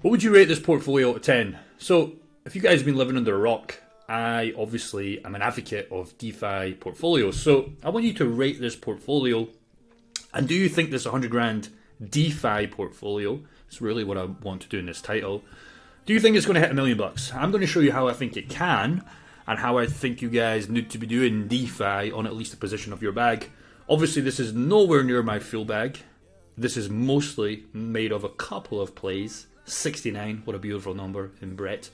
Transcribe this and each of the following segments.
What would you rate this portfolio out of 10? So, if you guys have been living under a rock, I obviously am an advocate of DeFi portfolios. So, I want you to rate this portfolio. And do you think this 100 grand DeFi portfolio, is really what I want to do in this title, do you think it's going to hit $1 million? I'm going to show you how I think it can, and how I think you guys need to be doing DeFi on at least a position of your bag. Obviously, this is nowhere near my full bag. This is mostly made of a couple of plays. 69, what a beautiful number in Brett,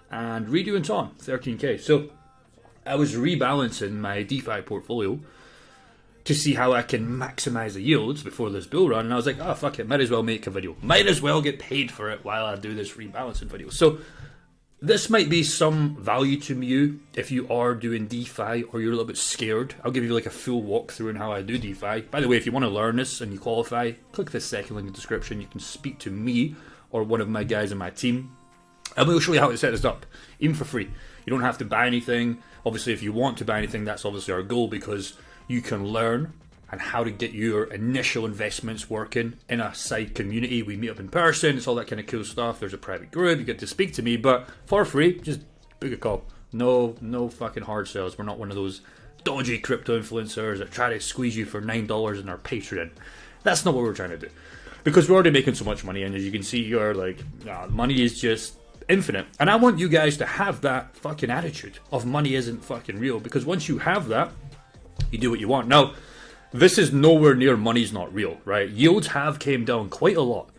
and redo and on 13k. So I was rebalancing my DeFi portfolio to see how I can maximize the yields before this bull run, and I was like, oh fuck it, might as well make a video, might as well get paid for it while I do this rebalancing video. So this might be some value to you if you are doing DeFi or you're a little bit scared. I'll give you like a full walkthrough on how I do DeFi. By the way, if you want to learn this and you qualify, click this second link in the description. You can speak to me or one of my guys in my team, and we'll show you how to set this up, even for free. You don't have to buy anything. Obviously, if you want to buy anything, that's obviously our goal, because you can learn and how to get your initial investments working in a side community. We meet up in person, it's all that kind of cool stuff. There's a private group, you get to speak to me, but for free, just book a call. No fucking hard sales. We're not one of those dodgy crypto influencers that try to squeeze you for $9 in our Patreon. That's not what we're trying to do, because we're already making so much money, and as you can see, you're like, money is just infinite. And I want you guys to have that fucking attitude of money isn't fucking real, because once you have that, you do what you want. Now, this is nowhere near money's not real, right? Yields have came down quite a lot.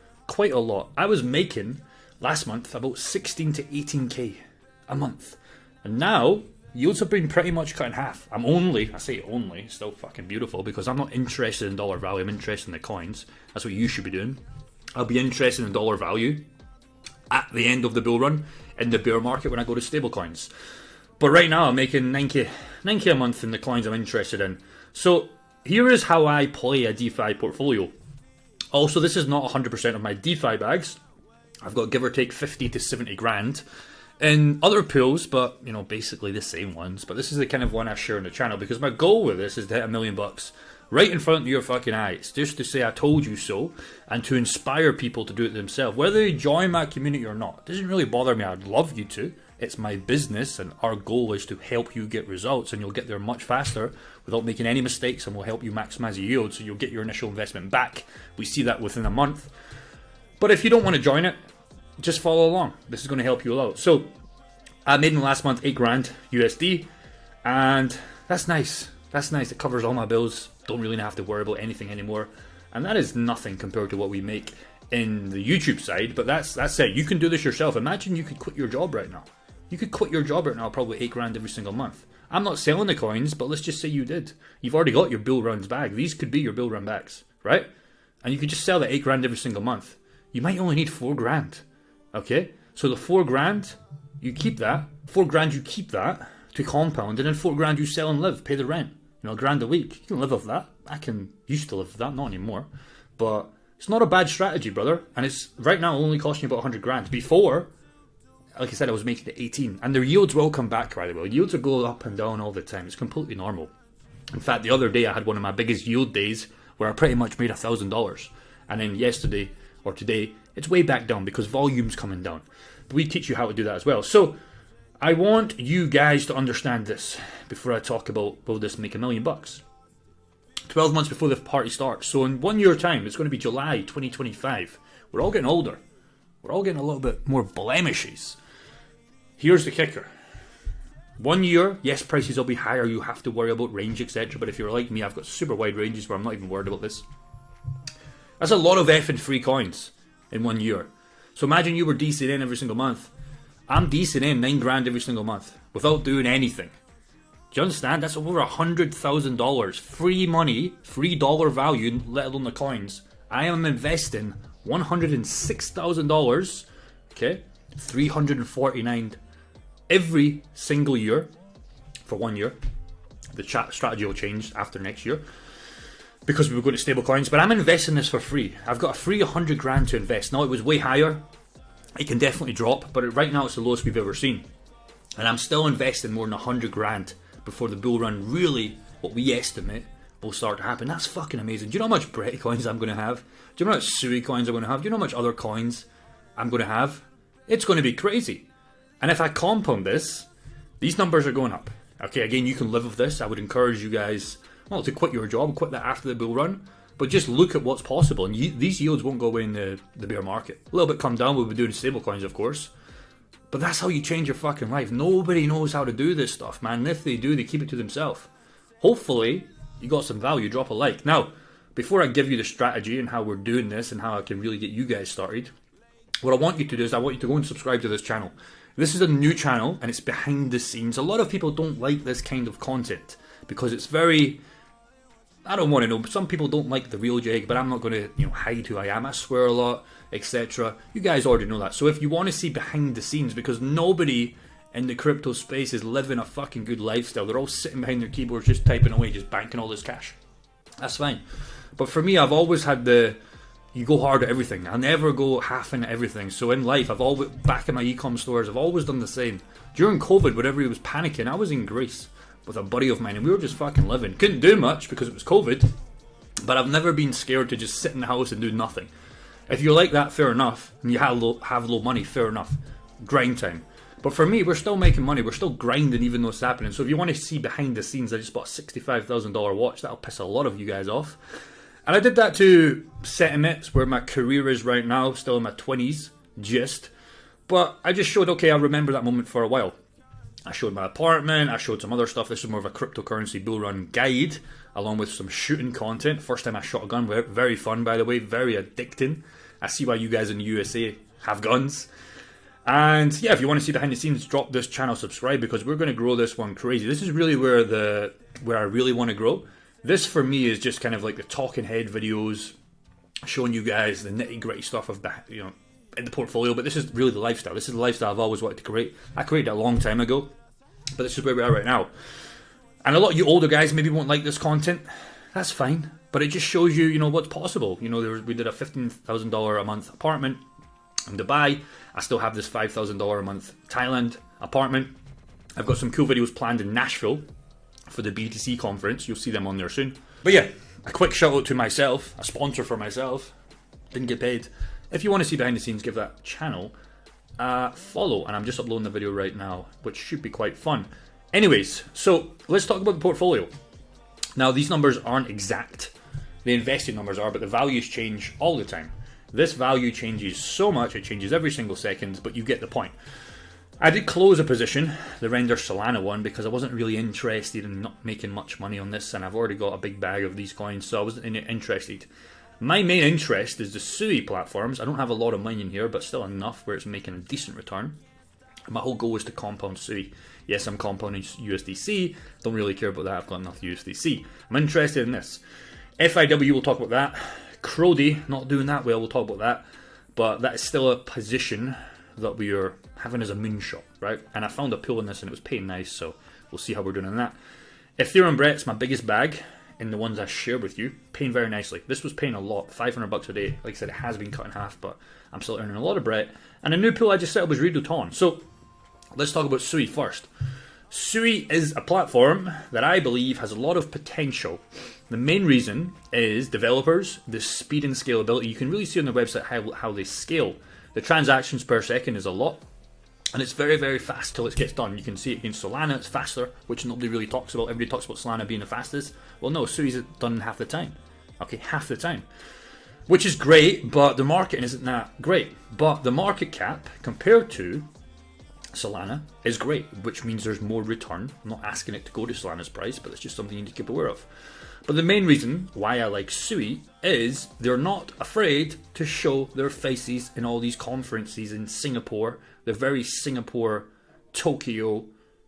I was making last month about 16 to 18k a month, and now yields have been pretty much cut in half. I say only, still fucking beautiful, because I'm not interested in dollar value, I'm interested in the coins. That's what you should be doing. I'll be interested in dollar value at the end of the bull run, in the bear market, when I go to stable coins. But right now I'm making 9k a month in the coins I'm interested in. So here is how I play a DeFi portfolio. Also, this is not 100% of my DeFi bags. I've got give or take 50 to 70 grand in other pools, but you know, basically the same ones. But this is the kind of one I share on the channel, because my goal with this is to hit $1 million right in front of your fucking eyes, just to say I told you so, and to inspire people to do it themselves, whether they join my community or not. It doesn't really bother me. I'd love you to. It's my business, and our goal is to help you get results, and you'll get there much faster without making any mistakes, and we'll help you maximize your yield, so you'll get your initial investment back. We see that within a month. But if you don't want to join it, just follow along. This is going to help you out. So I made in the last month 8 grand USD, and that's nice. That's nice. It covers all my bills. Don't really have to worry about anything anymore, and that is nothing compared to what we make in the YouTube side. But that's it. You can do this yourself. Imagine you could quit your job right now. You could quit your job right now, probably 8 grand every single month. I'm not selling the coins, but let's just say you did. You've already got your bull runs bag. These could be your bull run bags, right? And you could just sell the 8 grand every single month. You might only need 4 grand. Okay? So the 4 grand, you keep that. 4 grand, you keep that to compound, and then 4 grand you sell and live, pay the rent. You know, $1,000 a week. You can live off that. I can used to live off that, not anymore. But it's not a bad strategy, brother. And it's right now only costing you about 100 grand. Before, like I said, I was making it 18. And their yields will come back, by the way. Yields are going up and down all the time. It's completely normal. In fact, the other day I had one of my biggest yield days where I pretty much made $1,000. And then yesterday or today, it's way back down because volume's coming down. But we teach you how to do that as well. So I want you guys to understand this before I talk about, will this make $1 million? 12 months before the party starts. So in 1 year time, it's going to be July 2025. We're all getting older. We're all getting a little bit more blemishes. Here's the kicker. 1 year, yes, prices will be higher. You have to worry about range, etc. But if you're like me, I've got super wide ranges where I'm not even worried about this. That's a lot of effing free coins in 1 year. So imagine you were decent in every single month. I'm decent in 9 grand every single month without doing anything. Do you understand? That's over $100,000 free money, free dollar value, let alone the coins. I am investing $106,000, okay, 349 every single year for 1 year. The strategy will change after next year because we were going to stable coins, but I'm investing this for free. I've got a free 100 grand to invest. Now, it was way higher. It can definitely drop, but right now it's the lowest we've ever seen. And I'm still investing more than 100 grand before the bull run really, what we estimate, will start to happen. That's fucking amazing. Do you know how much Brett coins I'm going to have? Do you know how much Sui coins I'm going to have? Do you know how much other coins I'm going to have, it's going to be crazy. And if I compound this, these numbers are going up. Okay, again, you can live with this. I would encourage you guys, well, to quit your job, quit that after the bull run, but just look at what's possible. And these yields won't go away in the bear market. A little bit come down, we'll be doing stable coins, of course. But that's how you change your fucking life. Nobody knows how to do this stuff, man. And if they do, they keep it to themselves. Hopefully, you got some value. Drop a like. Now, before I give you the strategy and how we're doing this and how I can really get you guys started, what I want you to do is I want you to go and subscribe to this channel. This is a new channel and it's behind the scenes. A lot of people don't like this kind of content because it's very, I don't want to know, but some people don't like the real Jake, but I'm not going to, hide who I am. I swear a lot, etc. You guys already know that. So if you want to see behind the scenes, because nobody in the crypto space is living a fucking good lifestyle. They're all sitting behind their keyboards just typing away, just banking all this cash. That's fine. But for me, I've always had you go hard at everything. I never go half in at everything. So in life, I've always, back in my e-com stores, I've always done the same. During COVID, when everybody was panicking, I was in Greece with a buddy of mine and we were just fucking living. Couldn't do much because it was COVID, but I've never been scared to just sit in the house and do nothing. If you're like that, fair enough. And you have low money, fair enough. Grind time. But for me, we're still making money. We're still grinding even though it's happening. So if you want to see behind the scenes, I just bought a $65,000 watch. That'll piss a lot of you guys off. And I did that to sentiments where my career is right now, still in my 20s, just. But I just showed, okay, I remember that moment for a while. I showed my apartment, I showed some other stuff. This is more of a cryptocurrency bull run guide, along with some shooting content. First time I shot a gun, very fun by the way, very addicting. I see why you guys in the USA have guns. And yeah, if you want to see behind the scenes, drop this channel, subscribe, because we're going to grow this one crazy. This is really where I really want to grow. This for me is just kind of like the talking head videos, showing you guys the nitty gritty stuff of in the portfolio. But this is really the lifestyle. This is the lifestyle I've always wanted to create. I created it a long time ago, but this is where we are right now. And a lot of you older guys maybe won't like this content. That's fine, but it just shows you, what's possible. We did a $15,000 a month apartment in Dubai. I still have this $5,000 a month Thailand apartment. I've got some cool videos planned in Nashville for the BTC conference. You'll see them on there soon. But yeah, a quick shout out to myself, a sponsor for myself. Didn't get paid. If you want to see behind the scenes, give that channel a follow. And I'm just uploading the video right now, which should be quite fun. Anyways, so let's talk about the portfolio. Now, these numbers aren't exact. The invested numbers are, but the values change all the time. This value changes so much, it changes every single second, but you get the point. I did close a position, the Render Solana one, because I wasn't really interested in not making much money on this, and I've already got a big bag of these coins, so I wasn't interested. My main interest is the Sui platforms. I don't have a lot of money in here, but still enough where it's making a decent return. My whole goal is to compound Sui. Yes, I'm compounding USDC. Don't really care about that. I've got enough USDC. I'm interested in this. FIW, we'll talk about that. Crody, not doing that well. We'll talk about that. But that is still a position that we are having as a moonshot, right? And I found a pool in this and it was paying nice, so we'll see how we're doing on that. Ethereum Brett's my biggest bag in the ones I share with you, paying very nicely. This was paying a lot, $500 a day. Like I said, it has been cut in half, but I'm still earning a lot of Brett. And a new pool I just set up was Redoton. So let's talk about Sui first. Sui is a platform that I believe has a lot of potential. The main reason is developers, the speed and scalability. You can really see on their website how they scale. The transactions per second is a lot, and it's very, very fast till it gets done. You can see it in Solana, it's faster, which nobody really talks about. Everybody talks about Solana being the fastest. Well, no, Sui's done in half the time. Okay, half the time. Which is great, but the market isn't that great. But the market cap, compared to Solana, is great, which means there's more return. I'm not asking it to go to Solana's price, but it's just something you need to keep aware of. But the main reason why I like Sui is they're not afraid to show their faces in all these conferences in Singapore. They're very Singapore, Tokyo,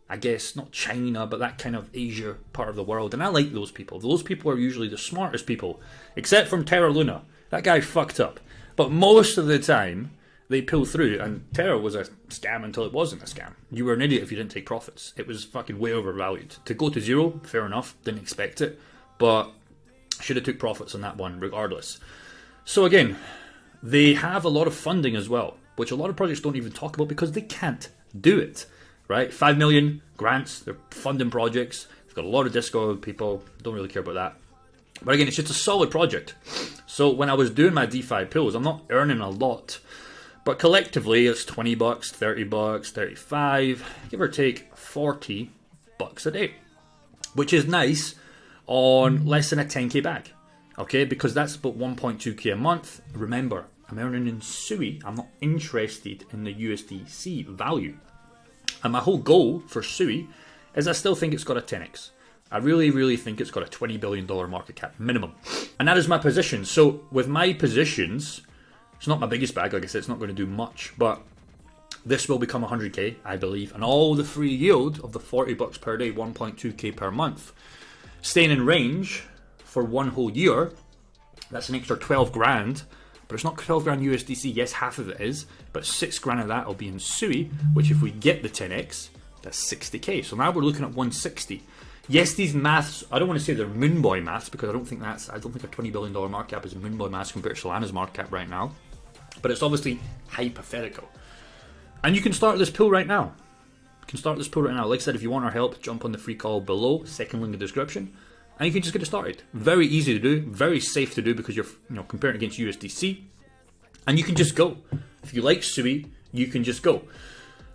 I guess, not China, but that kind of Asia part of the world. And I like those people. Those people are usually the smartest people, except from Terra Luna. That guy fucked up. But most of the time, they pull through, and Terra was a scam until it wasn't a scam. You were an idiot if you didn't take profits. It was fucking way overvalued. To go to zero, fair enough, didn't expect it. But should have took profits on that one regardless. So again, they have a lot of funding as well, which a lot of projects don't even talk about because they can't do it, right? 5 million grants, they're funding projects. They've got a lot of Discord people, don't really care about that. But again, it's just a solid project. So when I was doing my DeFi pools, I'm not earning a lot, But collectively, it's 20 bucks, 30 bucks, 35, give or take 40 bucks a day, which is nice on less than a 10k bag. Okay, because that's about 1.2k a month. Remember, I'm earning in SUI. I'm not interested in the USDC value. And my whole goal for SUI is I still think it's got a 10x. I really, really think it's got a $20 billion market cap minimum. And that is my position. So with my positions, it's not my biggest bag. Like I said, it's not going to do much, but this will become 100k, I believe. And all the free yield of the 40 bucks per day, 1.2k per month, staying in range for one whole year, that's an extra 12 grand. But it's not 12 grand USDC. Yes, half of it is, but 6 grand of that will be in SUI, which if we get the 10x, that's 60k. So now we're looking at 160. Yes, these maths, I don't want to say they're moonboy maths because I don't think a $20 billion market cap is a moonboy maths compared to Solana's market cap right now. But it's obviously hypothetical. And you can start this pool right now. Like I said, if you want our help, jump on the free call below, second link in the description, and you can just get it started. Very easy to do, very safe to do because you're comparing against USDC, and you can just go. If you like SUI, you can just go.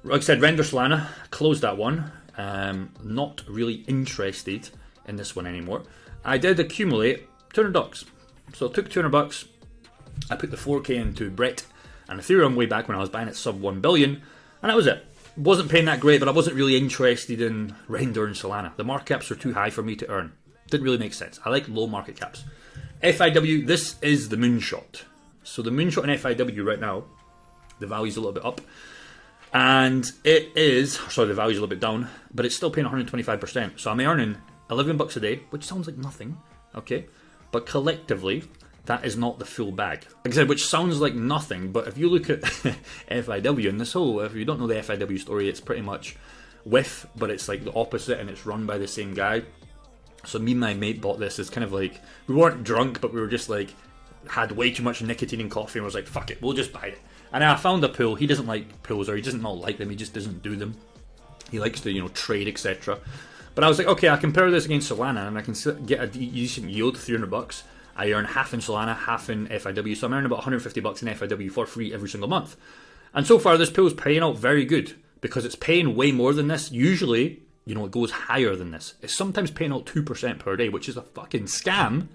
Like I said, render Solana, close that one. Not really interested in this one anymore. I did accumulate $200. So I took $200. I put the 4k into Brett and Ethereum way back when I was buying it sub 1 billion, and that was it. Wasn't paying that great, but I wasn't really interested in render and Solana. The market caps were too high for me to earn. Didn't really make sense. I like low market caps. FIW, this is the Moonshot. So the Moonshot and FIW right now, the value's a little bit up. And it is, sorry, the value's a little bit down, but it's still paying 125%. So I'm earning 11 bucks a day, which sounds like nothing, okay? But collectively, that is not the full bag. Like I said, which sounds like nothing, but if you look at FIW and this whole, if you don't know the FIW story, it's pretty much WIF, but it's like the opposite and it's run by the same guy. So me and my mate bought this. It's kind of like, we weren't drunk, but we were just like, had way too much nicotine and coffee and was like, fuck it, we'll just buy it. And I found a pool. He doesn't like pools, or he doesn't not like them, he just doesn't do them. He likes to, trade, etc. But I was like, okay, I compare this against Solana and I can get a decent yield, 300 bucks. I earn half in Solana, half in FIW, so I'm earning about 150 bucks in FIW for free every single month. And so far, this pool is paying out very good because it's paying way more than this. Usually, it goes higher than this. It's sometimes paying out 2% per day, which is a fucking scam.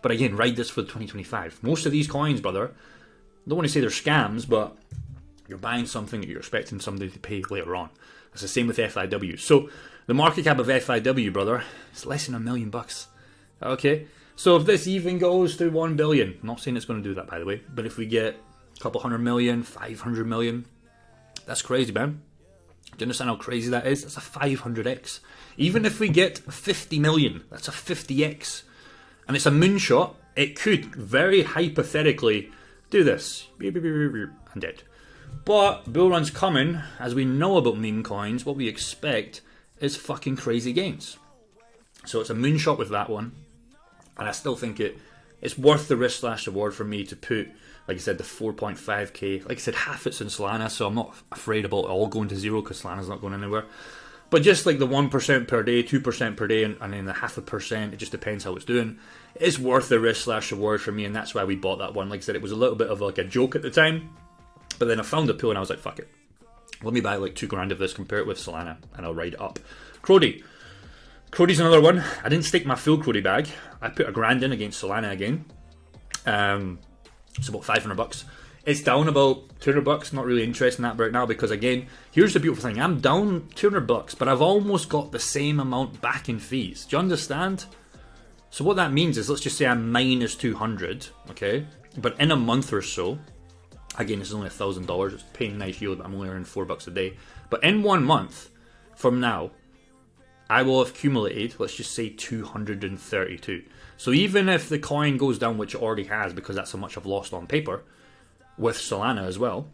But again, ride this for 2025. Most of these coins, brother, I don't want to say they're scams, but you're buying something that you're expecting somebody to pay later on. It's the same with FIW. So the market cap of FIW, brother, is less than $1 million. Okay? So if this even goes to 1 billion, I'm not saying it's going to do that, by the way, but if we get a couple 100 million, 500 million, that's crazy, man. Do you understand how crazy that is? That's a 500x. Even if we get 50 million, that's a 50x. And it's a moonshot. It could very hypothetically do this. I'm dead. But bull run's coming. As we know about meme coins, what we expect is fucking crazy gains. So it's a moonshot with that one. And I still think it's worth the risk / reward for me to put, like I said, the 4.5k. Like I said, half it's in Solana, so I'm not afraid about it all going to zero because Solana's not going anywhere. But just like the 1% per day, 2% per day, and then the 0.5%, it just depends how it's doing. It's worth the risk / reward for me, and that's why we bought that one. Like I said, it was a little bit of like a joke at the time, but then I found the pool and I was like, fuck it. Let me buy like 2 grand of this, compare it with Solana, and I'll ride it up. Crody. Crody's another one. I didn't stake my full Crody bag. I put $1 grand in against Solana again. It's about 500 bucks. It's down about 200 bucks. Not really interested in that right now because, again, here's the beautiful thing. I'm down 200 bucks, but I've almost got the same amount back in fees. Do you understand? So what that means is, let's just say I'm minus 200, okay? But in a month or so, again, this is only $1,000. It's paying nice yield, but I'm only earning $4 a day. But in 1 month from now, I will have accumulated, let's just say 232. So even if the coin goes down, which it already has, because that's how much I've lost on paper, with Solana as well,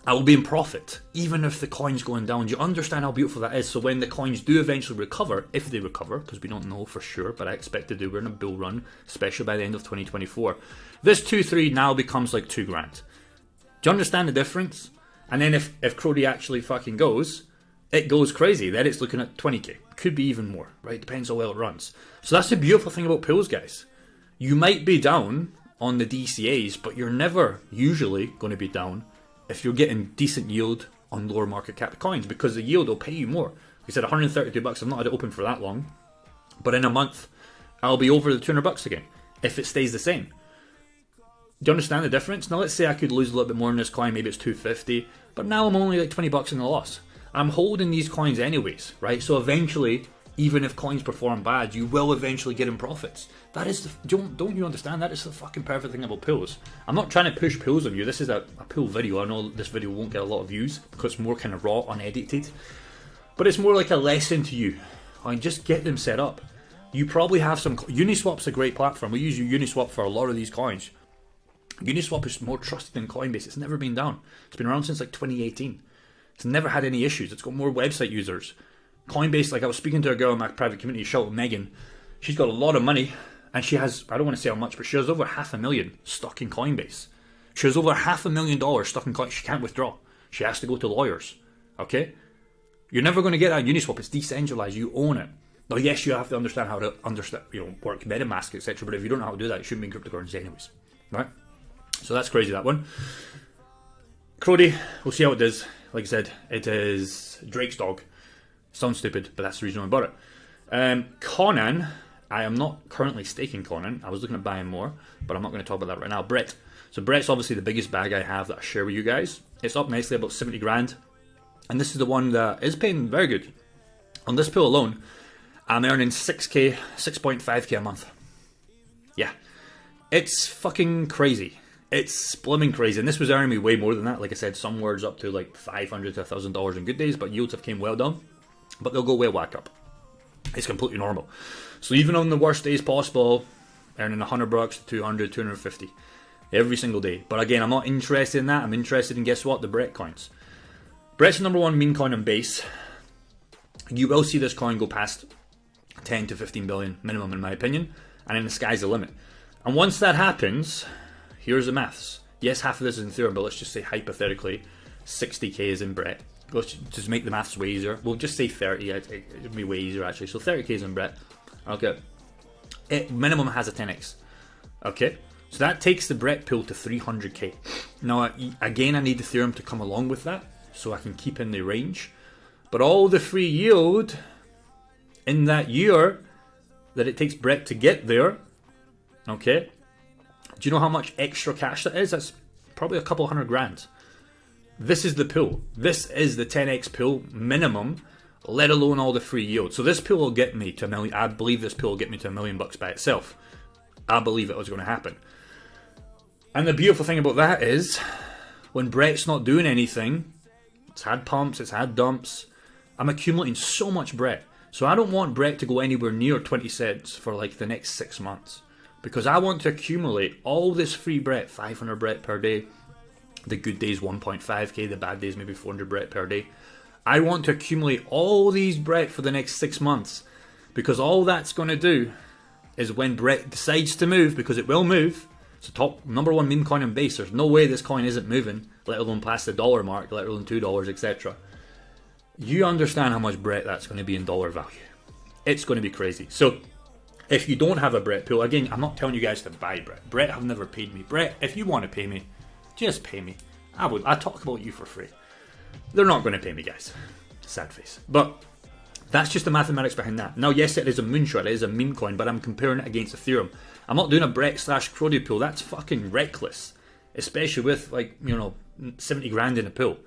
I will be in profit, even if the coin's going down. Do you understand how beautiful that is? So when the coins do eventually recover, if they recover, because we don't know for sure, but I expect to do, we're in a bull run, especially by the end of 2024. This 2.3 now becomes like 2 grand. Do you understand the difference? And then if Crody actually fucking goes, it goes crazy. Then it's looking at 20k. Could be even more, right? Depends how well it runs. So that's the beautiful thing about pools, guys. You might be down on the DCAs, but you're never usually going to be down if you're getting decent yield on lower market cap coins, because the yield will pay you more. Like I said, 132 bucks. I've not had it open for that long, but in a month, I'll be over the 200 bucks again if it stays the same. Do you understand the difference? Now let's say I could lose a little bit more in this coin, maybe it's 250, but now I'm only like 20 bucks in the loss. I'm holding these coins anyways, right? So eventually, even if coins perform bad, you will eventually get in profits. That is, don't you understand? That is the fucking perfect thing about pools. I'm not trying to push pools on you. This is a pool video. I know this video won't get a lot of views because it's more kind of raw, unedited. But it's more like a lesson to you. I mean, just get them set up. You probably have some... Uniswap's a great platform. We use Uniswap for a lot of these coins. Uniswap is more trusted than Coinbase. It's never been down. It's been around since like 2018. It's never had any issues. It's got more website users. Coinbase, like I was speaking to a girl in my private community, shout out Megan. She's got a lot of money, and she has, I don't want to say how much, but she has over $500,000 stuck in Coinbase. She has over $500,000 stuck in Coinbase. She can't withdraw. She has to go to lawyers. Okay? You're never going to get that on Uniswap. It's decentralized. You own it. Now, yes, you have to understand how to work MetaMask, etc. But if you don't know how to do that, it shouldn't be in cryptocurrency anyways, right? So that's crazy, that one. Cody, we'll see how it does. Like I said, it is Drake's dog. Sounds stupid, but that's the reason I bought it. Conan, I am not currently staking Conan. I was looking at buying more, but I'm not going to talk about that right now. Brett. So Brett's obviously the biggest bag I have that I share with you guys. It's up nicely, about 70 grand. And this is the one that is paying very good. On this pool alone, I'm earning 6k, 6.5k a month. Yeah. It's fucking crazy. It's blooming crazy. And this was earning me way more than that. Like I said, some words up to like $500 to $1,000 in good days, but yields have came well down. But they'll go way whack up. It's completely normal. So even on the worst days possible, earning 100 bucks, 200, 250 every single day. But again, I'm not interested in that. I'm interested in, guess what? The Brett coins. Brett's the number one meme coin on base. You will see this coin go past 10 to 15 billion minimum, in my opinion. And then the sky's the limit. And once that happens, here's the maths. Yes, half of this is in Ethereum, but let's just say hypothetically 60k is in Brett. Let's just make the maths way easier. We'll just say 30. It'd be way easier actually. So 30k is in Brett. Okay. It minimum has a 10x. Okay. So that takes the Brett pool to 300k. Now, again, I need Ethereum to come along with that so I can keep in the range. But all the free yield in that year that it takes Brett to get there, okay, do you know how much extra cash that is? That's probably a couple $100 grand. This is the pool. This is the 10x pool minimum, let alone all the free yield. So this pool will get me to $1 million. I believe this pool will get me to $1 million by itself. I believe it was going to happen. And the beautiful thing about that is, when Brett's not doing anything, it's had pumps, it's had dumps, I'm accumulating so much Brett. So I don't want Brett to go anywhere near 20 cents for like the next 6 months. Because I want to accumulate all this free Brett, 500 Brett per day. The good days 1.5k, the bad days maybe 400 Brett per day. I want to accumulate all these Brett for the next 6 months. Because all that's going to do is when Brett decides to move, because it will move, it's the top number one meme coin on base. There's no way this coin isn't moving, let alone past the dollar mark, let alone $2, etc. You understand how much Brett that's going to be in dollar value. It's going to be crazy. So if you don't have a Brett pool, again, I'm not telling you guys to buy Brett. Brett have never paid me. Brett, if you want to pay me, just pay me. I talk about you for free. They're not going to pay me, guys. Sad face. But that's just the mathematics behind that. Now, yes, it is a Moonshot. It is a meme coin, but I'm comparing it against Ethereum. I'm not doing a Brett/Crody pool. That's fucking reckless. Especially with, 70 grand in a pool.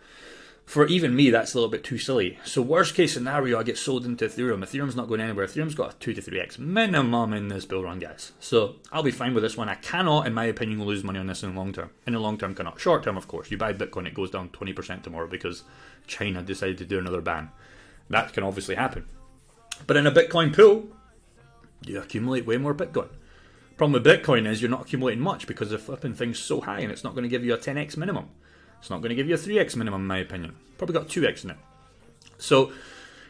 For even me, that's a little bit too silly. So worst case scenario, I get sold into Ethereum. Ethereum's not going anywhere. Ethereum's got a 2 to 3x minimum in this bull run, guys. So I'll be fine with this one. I cannot, in my opinion, lose money on this in the long term. In the long term, cannot. Short term, of course. You buy Bitcoin, it goes down 20% tomorrow because China decided to do another ban. That can obviously happen. But in a Bitcoin pool, you accumulate way more Bitcoin. Problem with Bitcoin is you're not accumulating much because the flipping thing's so high and it's not going to give you a 10x minimum. It's not going to give you a 3x minimum, in my opinion. Probably got 2x in it. So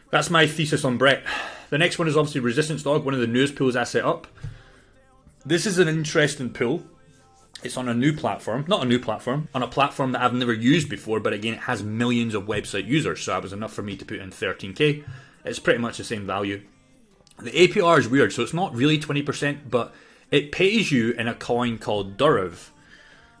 that's my thesis on Brett. The next one is obviously Resistance Dog, one of the newest pools I set up. This is an interesting pool. It's on a new platform. Not a new platform. On a platform that I've never used before, but again, it has millions of website users. So that was enough for me to put in 13k. It's pretty much the same value. The APR is weird. So it's not really 20%, but it pays you in a coin called Durav.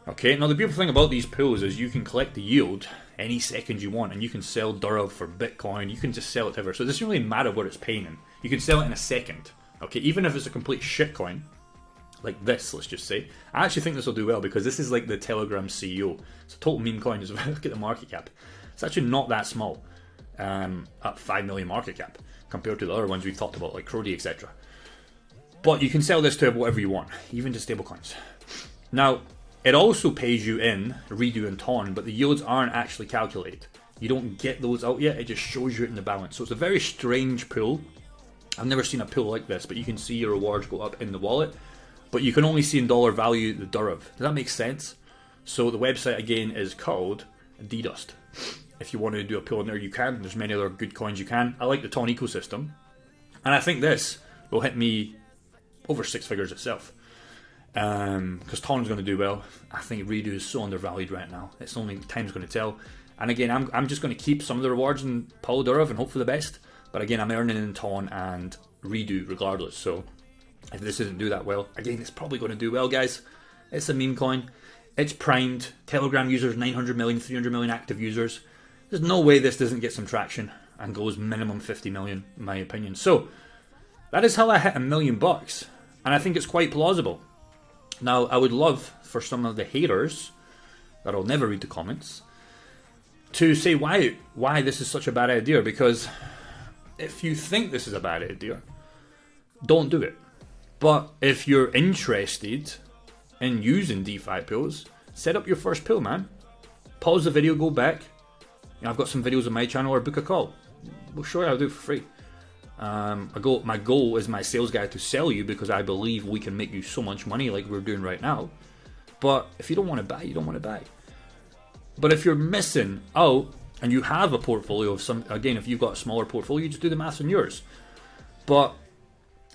Okay, now the beautiful thing about these pools is you can collect the yield any second you want, and you can sell Durav for Bitcoin. You can just sell it ever. So it doesn't really matter what it's paying in. You can sell it in a second. Okay, even if it's a complete shitcoin, like this, let's just say. I actually think this will do well because this is like the Telegram CEO. It's a total meme coin as well. Look at the market cap. It's actually not that small. At 5 million market cap compared to the other ones we've talked about, like Cody, etc. But you can sell this to whatever you want, even to stablecoins. Now, it also pays you in Redo and Ton, but the yields aren't actually calculated. You don't get those out yet, it just shows you it in the balance. So it's a very strange pool. I've never seen a pool like this, but you can see your rewards go up in the wallet, but you can only see in dollar value the Durav. Does that make sense? So the website again is called DDust. If you want to do a pool in there, you can. There's many other good coins you can. I like the Ton ecosystem, and I think this will hit me over 6 figures itself. Because Ton's going to do well. I think Redo is so undervalued right now. It's only time's going to tell. And again, I'm just going to keep some of the rewards in Paul Durav and hope for the best. But again, I'm earning in Ton and Redo regardless. So if this doesn't do that well, again, it's probably going to do well, guys. It's a meme coin. It's primed. Telegram users, 900 million, 300 million active users. There's no way this doesn't get some traction and goes minimum 50 million, in my opinion. So that is how I hit $1 million. And I think it's quite plausible. Now, I would love for some of the haters, that I'll never read the comments, to say why this is such a bad idea. Because if you think this is a bad idea, don't do it. But if you're interested in using DeFi pools, set up your first pool, man. Pause the video, go back. You know, I've got some videos on my channel, or book a call. We'll show you how to do it for free. My goal is my sales guy to sell you because I believe we can make you so much money like we're doing right now. But if you don't want to buy, you don't want to buy. But if you're missing out and you have a portfolio of some, again, if you've got a smaller portfolio, you just do the maths on yours. But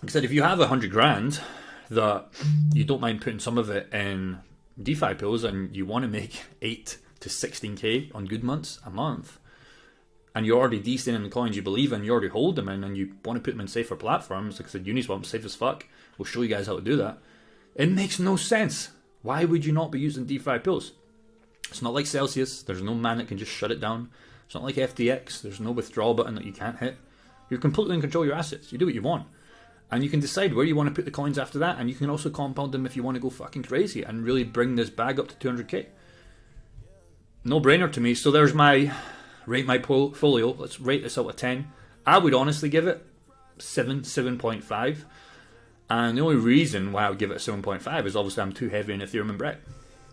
like I said, if you have 100 grand that you don't mind putting some of it in DeFi pools and you want to make 8 to 16k on good months a month, and you're already decent in the coins you believe in, you already hold them in, and you want to put them in safer platforms, like I said, Uniswap, safe as fuck. We'll show you guys how to do that. It makes no sense. Why would you not be using DeFi pools? It's not like Celsius. There's no man that can just shut it down. It's not like FTX. There's no withdrawal button that you can't hit. You're completely in control of your assets. You do what you want. And you can decide where you want to put the coins after that, and you can also compound them if you want to go fucking crazy and really bring this bag up to 200k. No brainer to me. So there's my rate my portfolio. Let's rate this out of 10. I would honestly give it 7.5. And the only reason why I would give it a 7.5 is obviously I'm too heavy in Ethereum and Brett.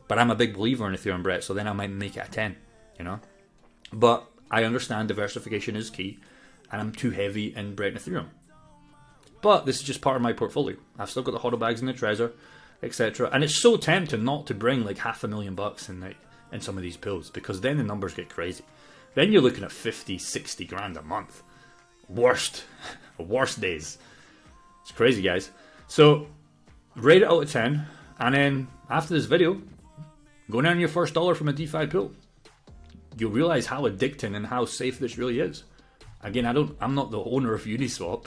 But I'm a big believer in Ethereum and Brett, so then I might make it a 10, you know. But I understand diversification is key, and I'm too heavy in Brett and Ethereum. But this is just part of my portfolio. I've still got the hodl bags and the Trezor, etc. And it's so tempting not to bring like $500,000 in some of these pools, because then the numbers get crazy. Then you're looking at 50, 60 grand a month. Worst days. It's crazy, guys. So, rate it out of 10. And then, after this video, go and earn your first dollar from a DeFi pool. You'll realize how addicting and how safe this really is. Again, I'm not the owner of Uniswap.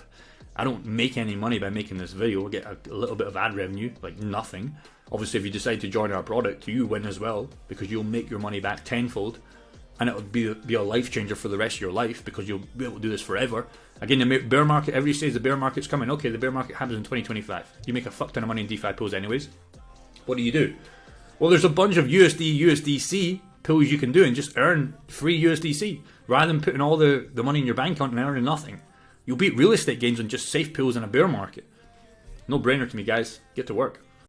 I don't make any money by making this video. I get a little bit of ad revenue, like nothing. Obviously, if you decide to join our product, you win as well, because you'll make your money back tenfold. And it'll be a life changer for the rest of your life, because you'll be able to do this forever. Again, the bear market, everybody says the bear market's coming. Okay, the bear market happens in 2025. You make a fuck ton of money in DeFi pools anyways. What do? Well, there's a bunch of USD, USDC pools you can do and just earn free USDC, rather than putting all the money in your bank account and earning nothing. You'll beat real estate gains on just safe pools in a bear market. No brainer to me, guys. Get to work.